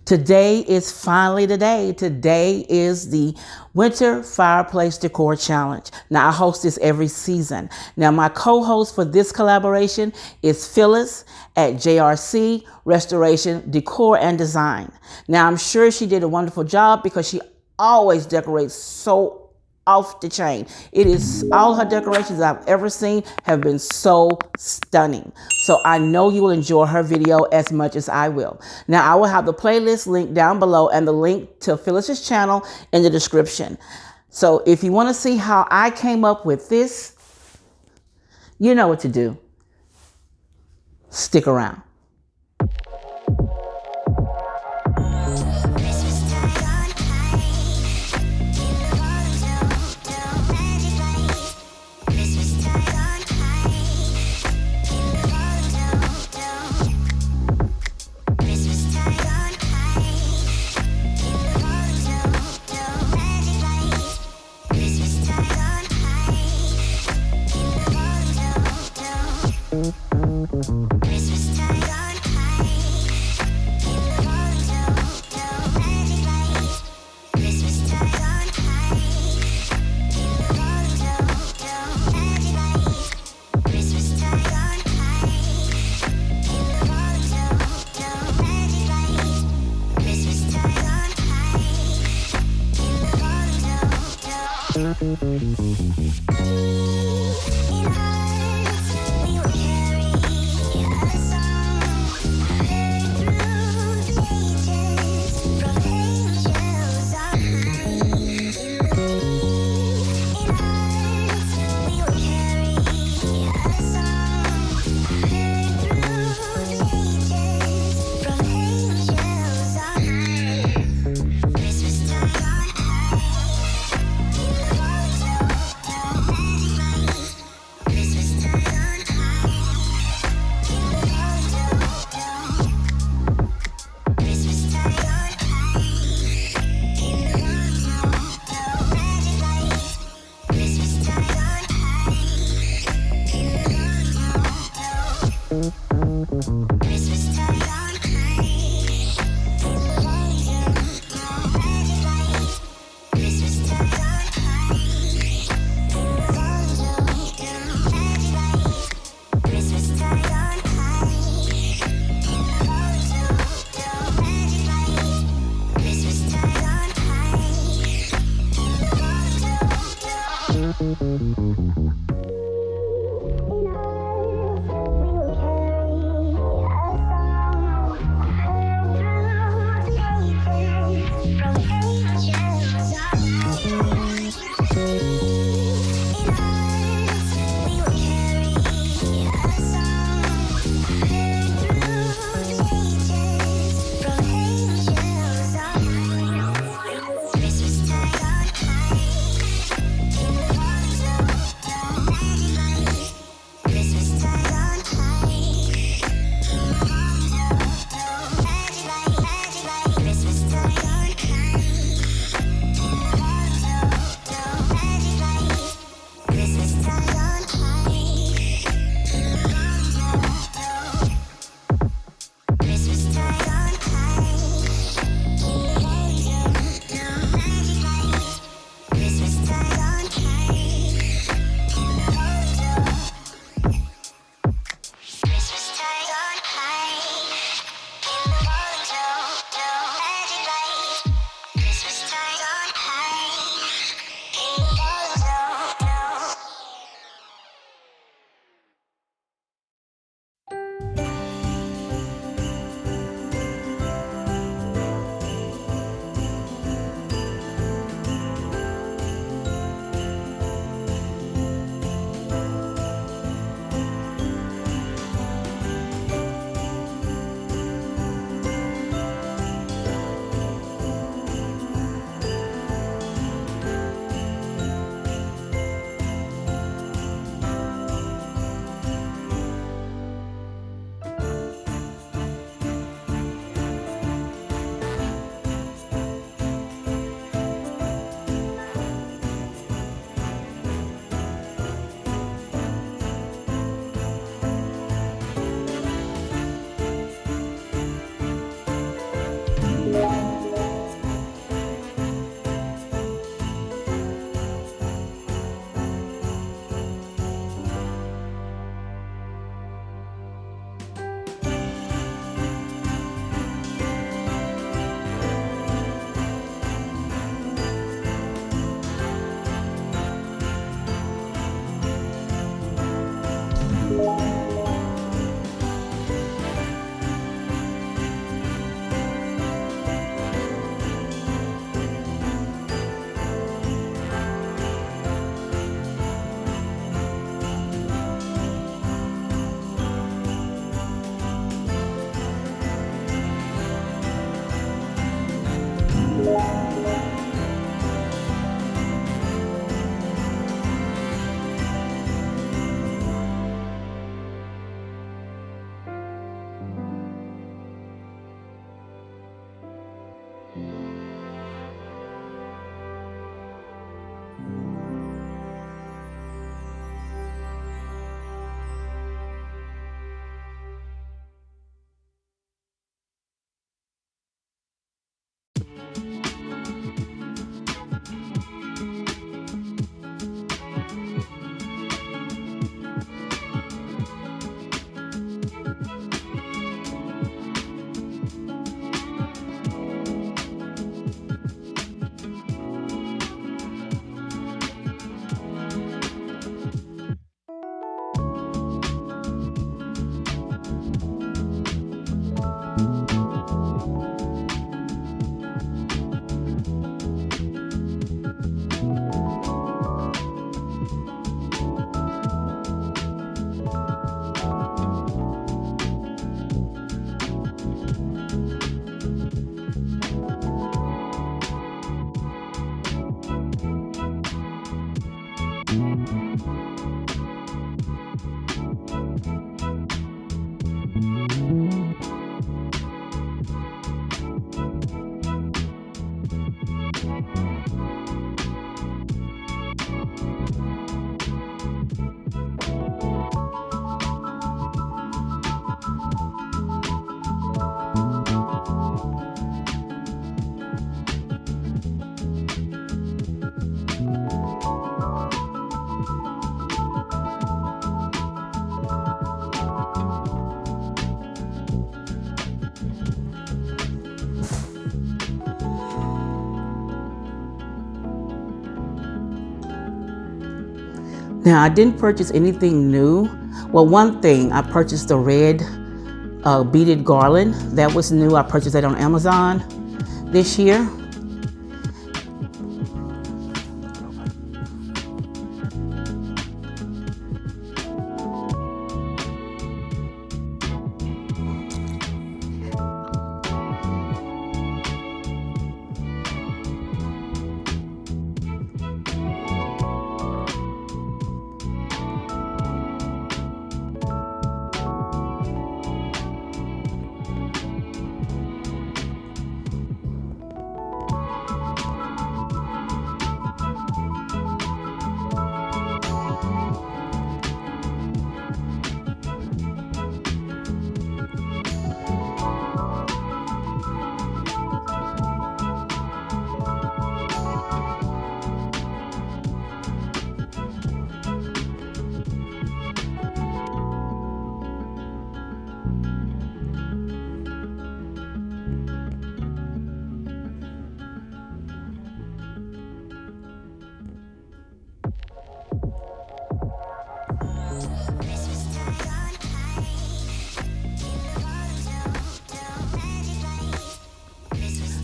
Today is finally the day. Today is the Winter Fireplace Decor Challenge. Now, I host this every season. Now, my co-host for this collaboration is Phyllis at JRC Restoration Decor and Design. Now, I'm sure she did a wonderful job because she always decorates so off the chain. It is all her decorations I've ever seen have been so stunning. So I know you will enjoy her video as much as I will. Now I will have the playlist link down below and the link to Phyllis's channel in the description. So if you want to see how I came up with this, you know what to do. Stick around. Now, I didn't purchase anything new. Well, one thing, I purchased the red beaded garland. That was new. I purchased that on Amazon this year.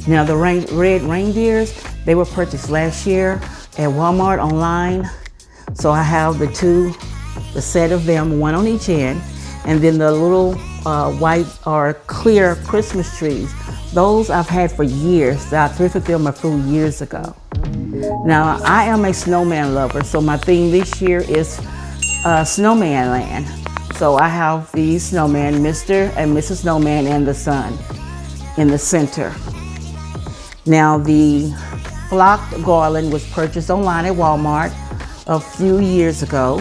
Now the red reindeers, they were purchased last year at Walmart online. So I have the set of them, one on each end, and then the little white or clear Christmas trees. Those I've had for years. I thrifted them a few years ago. Now I am a snowman lover, so my theme this year is Snowman Land. So I have the snowman, Mr. and Mrs. Snowman, and the sun in the center. Now the flocked garland was purchased online at Walmart a few years ago.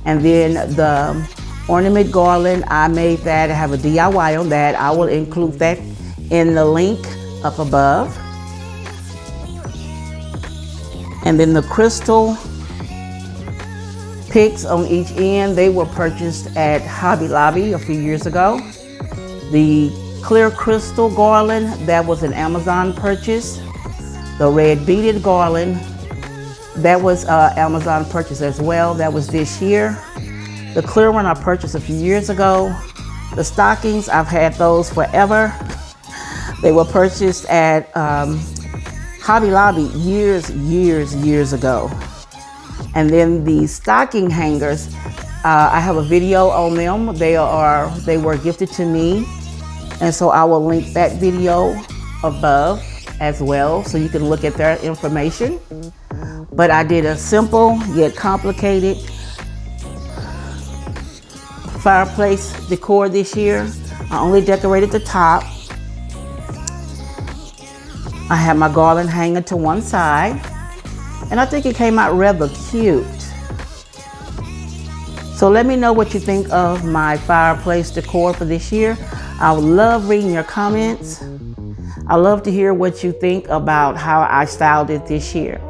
And then the ornament garland, I made that. I have a DIY on that. I will include that in the link up above. And then the crystal picks on each end, they were purchased at Hobby Lobby a few years ago. The clear crystal garland, that was an Amazon purchase. The red beaded garland, that was Amazon purchase as well. That was this year. The clear one I purchased a few years ago. The stockings, I've had those forever. They were purchased at Hobby Lobby years ago. And then the stocking hangers, I have a video on them. They were gifted to me. And so I will link that video above as well, so you can look at their information. But I did a simple yet complicated fireplace decor this year. I only decorated the top. I had my garland hanger to one side, and I think it came out rather cute. So let me know what you think of my fireplace decor for this year. I would love reading your comments. I love to hear what you think about how I styled it this year.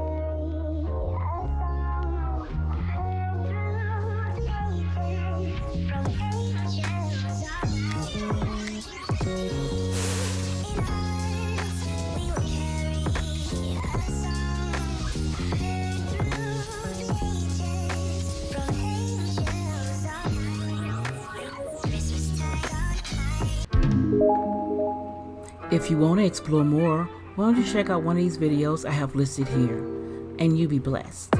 If you want to explore more, why don't you check out one of these videos I have listed here, and you be blessed.